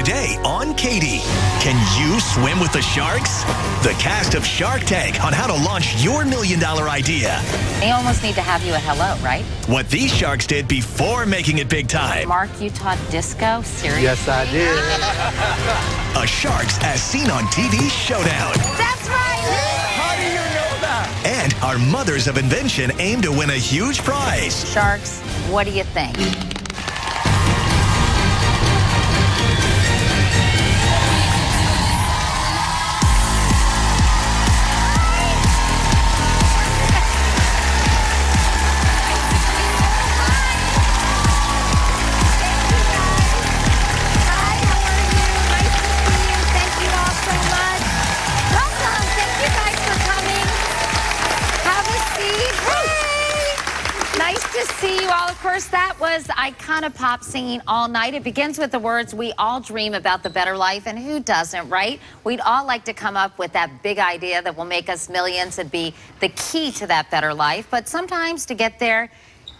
Today on Katie, can you swim with the sharks? The cast of Shark Tank on how to launch your $1 million idea. They almost need to have you a hello, right? What these sharks did before making it big time. Mark, you taught disco? Seriously? Yes, I did. A Sharks as seen on TV showdown. That's right! How do you know that? And our Mothers of Invention aim to win a huge prize. Sharks, what do you think? See you all. Of course, that was Iconopop singing all night. It begins with the words, we all dream about the better life, and who doesn't, right? We'd all like to come up with that big idea that will make us millions and be the key to that better life. But sometimes to get there,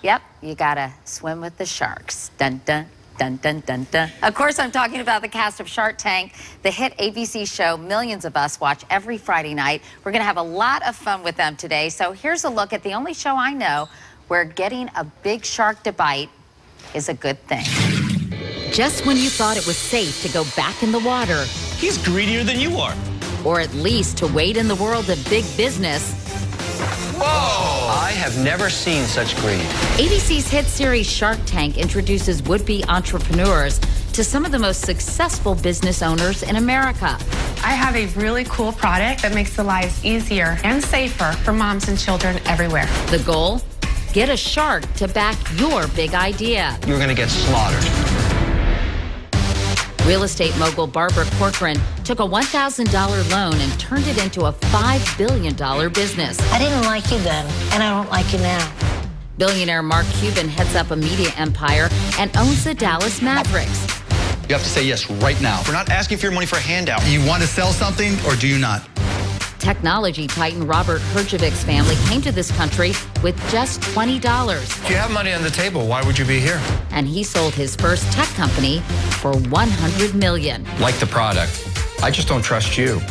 yep, you gotta swim with the sharks. Dun, dun. Dun, dun, dun, dun. Of course, I'm talking about the cast of Shark Tank, the hit ABC show millions of us watch every Friday night. We're going to have a lot of fun with them today. So here's a look at the only show I know where getting a big shark to bite is a good thing. Just when you thought it was safe to go back in the water, he's greedier than you are. Or at least to wade in the world of big business. Whoa! I have never seen such greed. ABC's hit series Shark Tank introduces would-be entrepreneurs to some of the most successful business owners in America. I have a really cool product that makes the lives easier and safer for moms and children everywhere. The goal? Get a shark to back your big idea. You're going to get slaughtered. Real estate mogul Barbara Corcoran took a $1,000 loan and turned it into a $5 billion business. I didn't like you then, and I don't like you now. Billionaire Mark Cuban heads up a media empire and owns the Dallas Mavericks. You have to say yes right now. We're not asking for your money for a handout. You want to sell something or do you not? Technology titan Robert Herjavec's family came to this country with just $20. If you have money on the table, why would you be here? And he sold his first tech company for $100 million. Like the product. I just don't trust you.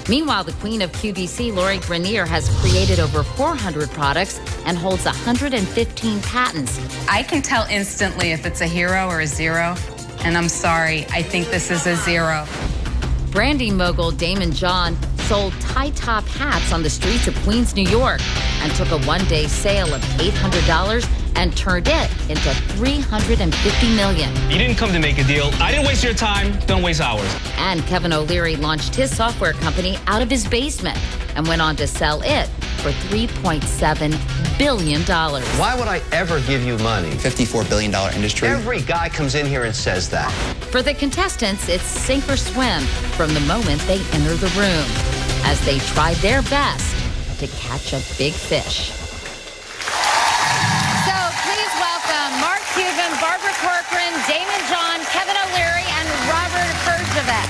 Meanwhile, the queen of QVC, Lori Grenier, has created over 400 products and holds 115 patents. I can tell instantly if it's a hero or a zero, and I'm sorry, I think this is a zero. Branding mogul Daymond sold tie-top hats on the streets of Queens, New York, and took a one-day sale of $800 and turned it into $350 million. You didn't come to make a deal. I didn't waste your time. Don't waste ours. And Kevin O'Leary launched his software company out of his basement and went on to sell it for $3.7 billion. Why would I ever give you money? $54 billion industry. Every guy comes in here and says that. For the contestants, it's sink or swim from the moment they enter the room, as they try their best to catch a big fish. So please welcome Mark Cuban, Barbara Corcoran, Daymond, Kevin O'Leary, and Robert Herjavec.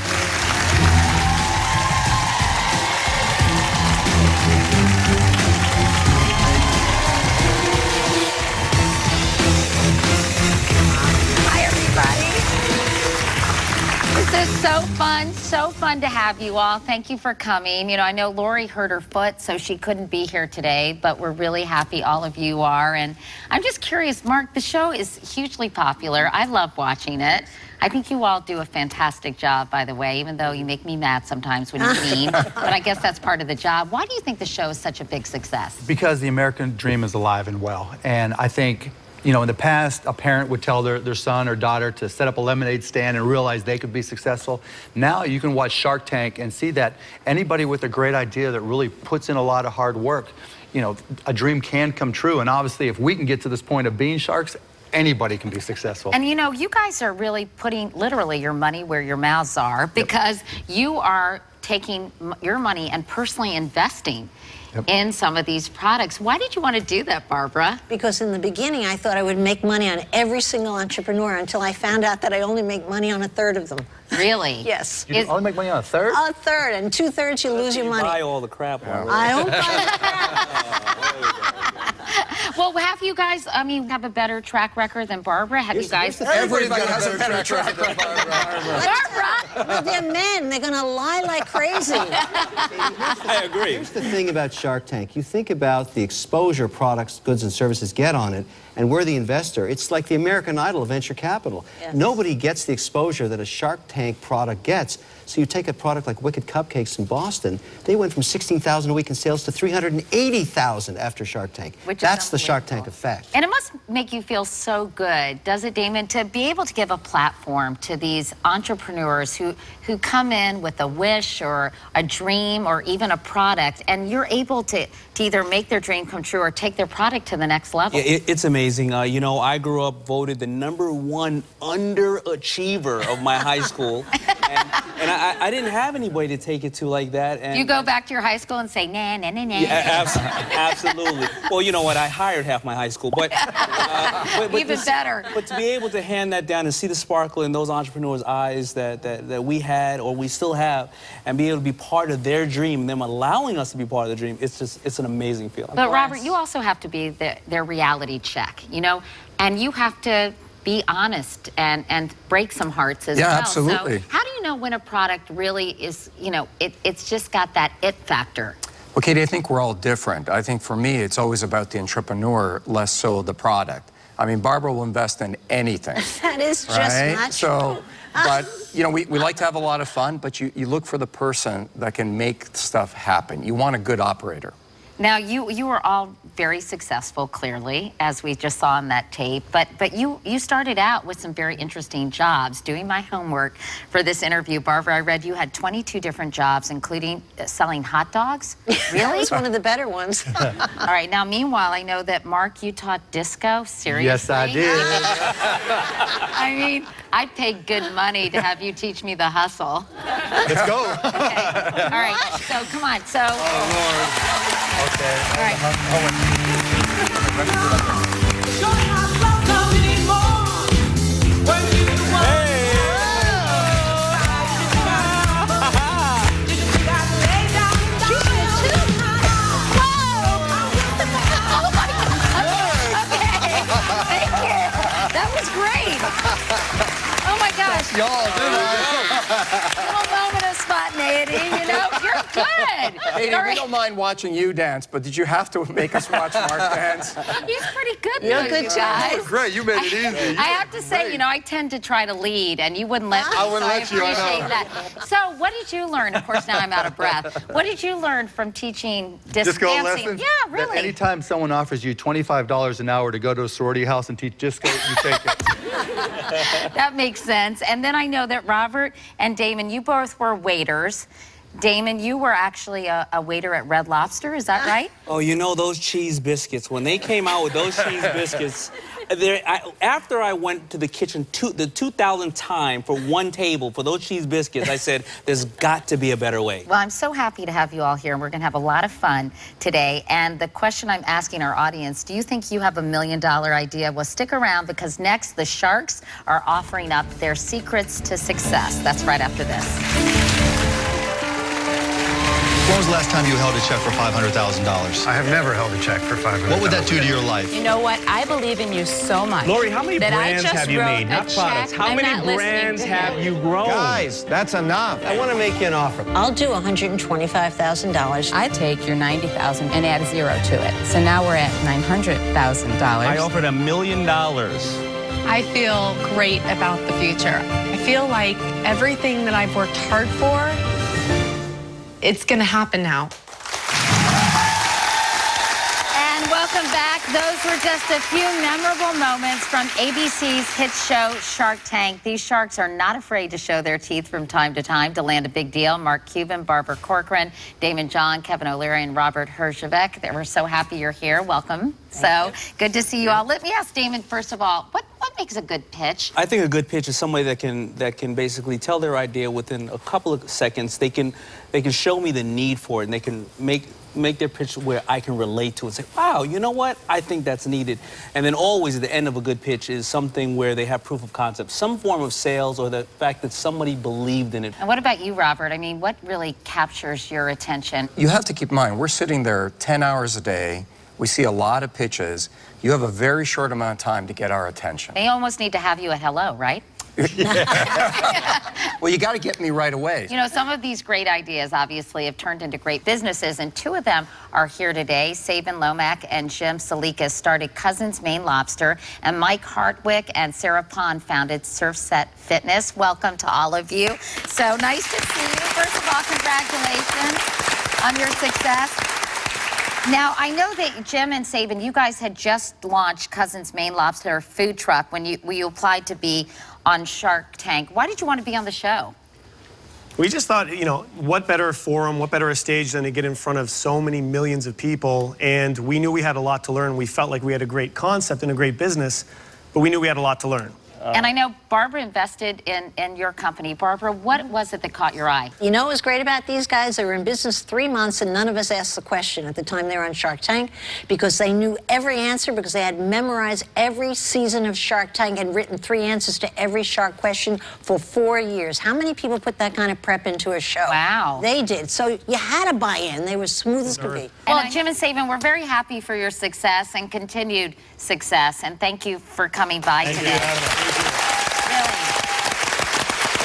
This is so fun to have you all. Thank you for coming. You know, I know Lori hurt her foot, so she couldn't be here today, but we're really happy all of you are. And I'm just curious, Mark, the show is hugely popular. I love watching it. I think you all do a fantastic job, by the way, even though you make me mad sometimes when you're mean. But I guess that's part of the job. Why do you think the show is such a big success? Because the American dream is alive and well. And I think, you know, in the past, a parent would tell their son or daughter to set up a lemonade stand and realize they could be successful. Now you can watch Shark Tank and see that anybody with a great idea that really puts in a lot of hard work, you know, a dream can come true. And obviously, if we can get to this point of being sharks, anybody can be successful. And you know, you guys are really putting literally your money where your mouths are, because you are taking your money and personally investing in some of these products. Why did you want to do that, Barbara? Because in the beginning, I thought I would make money on every single entrepreneur until I found out that I only make money on a third of them. Really? Yes. You only make money on a third? A third, and 2/3 you lose your money. Buy all the crap. I don't buy the crap. Well, have you guys, I mean, have a better track record than Barbara? Have you guys? Everybody has a better track record than Barbara. Well, they're men. They're going to lie like crazy. I agree. Here's the thing about Shark Tank. You think about the exposure products, goods, and services get on it, and we're the investor. It's like the American Idol of venture capital. Yes. Nobody gets the exposure that a Shark Tank product gets. So you take a product like Wicked Cupcakes in Boston, they went from 16,000 a week in sales to 380,000 after Shark Tank. That's the Shark Tank effect. And it must make you feel so good, does it, Daymond, to be able to give a platform to these entrepreneurs who come in with a wish or a dream or even a product, and you're able to either make their dream come true or take their product to the next level. Yeah, it's amazing. You know, I grew up voted the #1 underachiever of my high school. And I didn't have anybody to take it to like that. And you go back to your high school and say, nah, nah, nah, nah. Yeah, absolutely. Well, you know what? I hired half my high school. But even better. But to be able to hand that down and see the sparkle in those entrepreneurs' eyes that we had or we still have, and be able to be part of their dream, them allowing us to be part of the dream, it's an amazing feeling. But Robert, you also have to be their reality check, you know, and you have to be honest and break some hearts as well. Yeah, absolutely. So how do you know when a product really is, you know, it's just got that it factor? Well, Katie, I think we're all different. I think for me, it's always about the entrepreneur, less so the product. I mean, Barbara will invest in anything. That is just right? not So, true. but, you know, we like to have a lot of fun, but you look for the person that can make stuff happen. You want a good operator. Now, you were all very successful, clearly, as we just saw in that tape, but you started out with some very interesting jobs. Doing my homework for this interview, Barbara, I read you had 22 different jobs, including selling hot dogs. Really? That's one of the better ones. All right, now, meanwhile, I know that, Mark, you taught disco. Seriously? Yes, I did. I mean, I'd pay good money to have you teach me the hustle. Let's go. Okay. All right, so come on. So. Okay. All right. That was great. Oh my gosh. Y'all did Little moment of spontaneity, you know? You're good. Katie, All we right. don't mind watching you dance, but did you have to make us watch Mark dance? He's pretty good, You're though, good, you guys. Great, you made it easy. I have to say, you know, I tend to try to lead, and you wouldn't let me. I wouldn't let you, I know. appreciate that. So, what did you learn? Of course, now I'm out of breath. What did you learn from teaching Disco dancing? lessons? Yeah, That really. anytime someone offers you $25 an hour to go to a sorority house and teach disco, you take it. That makes sense. And then I know that Robert and Daymond, you both were waiters. Daymond, you were actually a waiter at Red Lobster, is that right? Oh, you know, those cheese biscuits, when they came out with those cheese biscuits, after I went to the kitchen the 2,000th time for one table for those cheese biscuits, I said, there's got to be a better way. Well, I'm so happy to have you all here, and we're going to have a lot of fun today. And the question I'm asking our audience, do you think you have a $1 million idea? Well, stick around, because next, the Sharks are offering up their secrets to success. That's right after this. When was the last time you held a check for $500,000? I have never held a check for $500,000. What would that do to your life? You know what? I believe in you so much. Lori, how many that brands I just have you wrote made? a Not products. check. How I'm many not listening brands to have him. you grown? Guys, that's enough. I want to make you an offer. I'll do $125,000. I take your $90,000 and add a zero to it. So now we're at $900,000. I offered $1 million. I feel great about the future. I feel like everything that I've worked hard for, it's going to happen now. And welcome back. Those were just a few memorable moments from ABC's hit show, Shark Tank. These sharks are not afraid to show their teeth from time to time to land a big deal. Mark Cuban, Barbara Corcoran, Daymond John, Kevin O'Leary, and Robert Herjavec. We're so happy you're here. Welcome. So good to see you all. Let me ask Daymond, first of all, what makes a good pitch? I think a good pitch is somebody that can basically tell their idea within a couple of seconds. They can show me the need for it, and they can make their pitch where I can relate to it and say, wow, you know what? I think that's needed. And then always at the end of a good pitch is something where they have proof of concept, some form of sales, or the fact that somebody believed in it. And what about you, Robert? I mean, what really captures your attention? You have to keep in mind, we're sitting there 10 hours a day we see a lot of pitches. You have a very short amount of time to get our attention. They almost need to have you at hello, right? Well, you got to get me right away. You know, some of these great ideas obviously have turned into great businesses, and two of them are here today. Sabin Lomack and Jim Salikas started Cousins Maine Lobster, and Mike Hartwick and Sarah Pond founded Surfset Fitness. Welcome to all of you. So nice to see you. First of all, congratulations on your success. Now, I know that Jim and Sabin, you guys had just launched Cousins Maine Lobster food truck when you applied to be on Shark Tank. Why did you want to be on the show? We just thought, you know, what better forum, what better a stage than to get in front of so many millions of people, and we knew we had a lot to learn. We felt like we had a great concept and a great business, but we knew we had a lot to learn. And I know Barbara invested in your company. Barbara, what was it that caught your eye? You know what was great about these guys? They were in business 3 months, and none of us asked the question at the time they were on Shark Tank, because they knew every answer, because they had memorized every season of Shark Tank and written 3 answers to every shark question for 4 years. How many people put that kind of prep into a show? Wow. They did. So you had to buy in. They were smooth as could be. Well, Jim and Sabin, we're very happy for your success and continued success, and thank you for coming by today.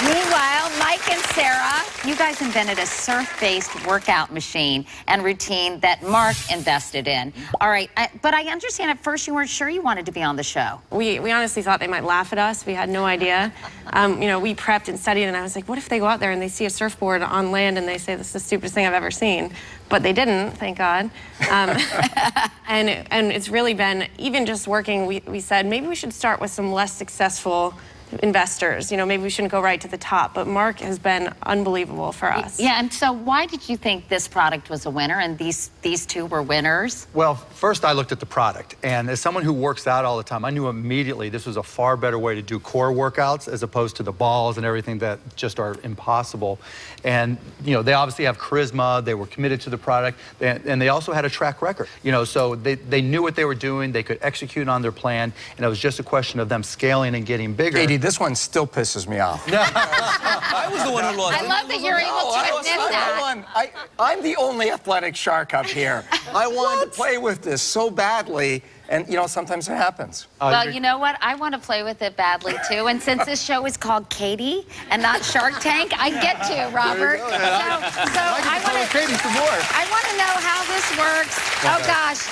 Meanwhile, Mike and Sarah, you guys invented a surf-based workout machine and routine that Mark invested in. All right, but I understand at first you weren't sure you wanted to be on the show. We honestly thought they might laugh at us. We had no idea. You know, we prepped and studied, and I was like, what if they go out there and they see a surfboard on land and they say, this is the stupidest thing I've ever seen? But they didn't, thank God. And it's really been, even just working, we said, maybe we should start with some less successful investors. You know, maybe we shouldn't go right to the top, but Mark has been unbelievable for us. Yeah, and so why did you think this product was a winner and these two were winners? Well, first I looked at the product, and as someone who works out all the time, I knew immediately this was a far better way to do core workouts as opposed to the balls and everything that just are impossible. And, you know, they obviously have charisma, they were committed to the product, and they also had a track record. You know, so they knew what they were doing, they could execute on their plan, and it was just a question of them scaling and getting bigger. Katie, this one still pisses me off. I was the one who lost. I love that you're able to admit that. I'm the only athletic shark up here. I wanted to play with this so badly, and, you know, sometimes it happens. Well, you know what? I want to play with it badly, too. And since this show is called Katie and not Shark Tank, I get to, Robert. So I want to Katie some more. I want to know how this works. Oh, gosh.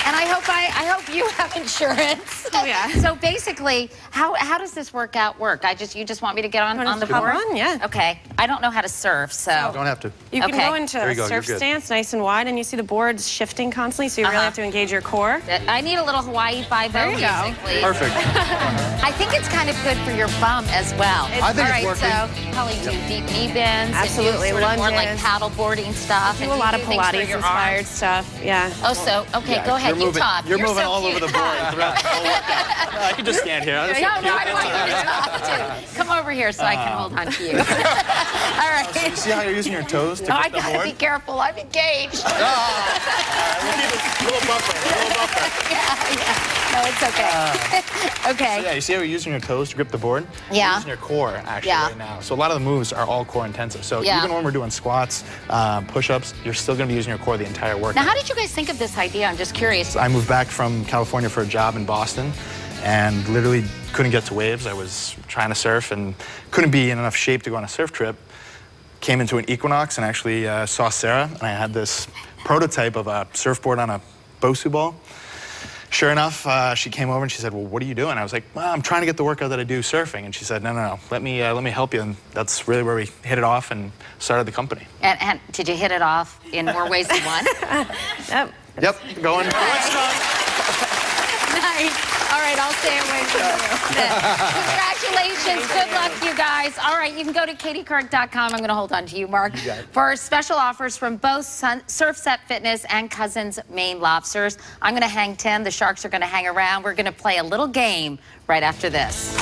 And I hope you have insurance. Oh, yeah. So basically, how does this workout work? You just want me to get on the board? Yeah. Okay. I don't know how to surf, so. Don't have to. You can go into a surf stance nice and wide, and you see the boards shifting constantly, so you really have to engage your core. I need a little Hawaii Five-O music, please. Perfect. I think it's kind of good for your bum as well. I think it's All working. right, so probably do deep knee bends. Absolutely, and do sort of more like lunges. paddleboarding stuff. Do a lot of Pilates-inspired stuff, yeah. Oh, so, okay, go ahead, you talk. You're moving so all over cute. the board throughout the whole workout. I can just stand here. No, I want you to talk too. Come over here so I can hold on to you. All right. So you see how you're using your toes to Oh, I grip the gotta board? be careful. I'm engaged. All right, we'll keep it a little buffer. Yeah. No, it's okay. Okay. So yeah, you see how you're using your toes to grip the board? Yeah. You're using your core, actually, Yeah. right now. So a lot of the moves are all core intensive. So Yeah. even when we're doing squats, push-ups, you're still going to be using your core the entire workout. Now, how did you guys think of this idea? I'm just curious. I moved back from California for a job in Boston and literally couldn't get to waves. I was trying to surf and couldn't be in enough shape to go on a surf trip. Came into an Equinox and actually saw Sarah, and I had this prototype of a surfboard on a Bosu ball. Sure enough, she came over and she said, well, what are you doing? I was like, well, I'm trying to get the workout that I do surfing. And she said, no, let me help you. And that's really where we hit it off and started the company. And did you hit it off in more ways than one? Yep, going. Nice. All right, I'll stay away from you. Congratulations. Good luck, you guys. All right, you can go to katiecouric.com. I'm going to hold on to you, Mark, for special offers from both Surfset Fitness and Cousins Maine Lobsters. I'm going to hang 10. The Sharks are going to hang around. We're going to play a little game right after this.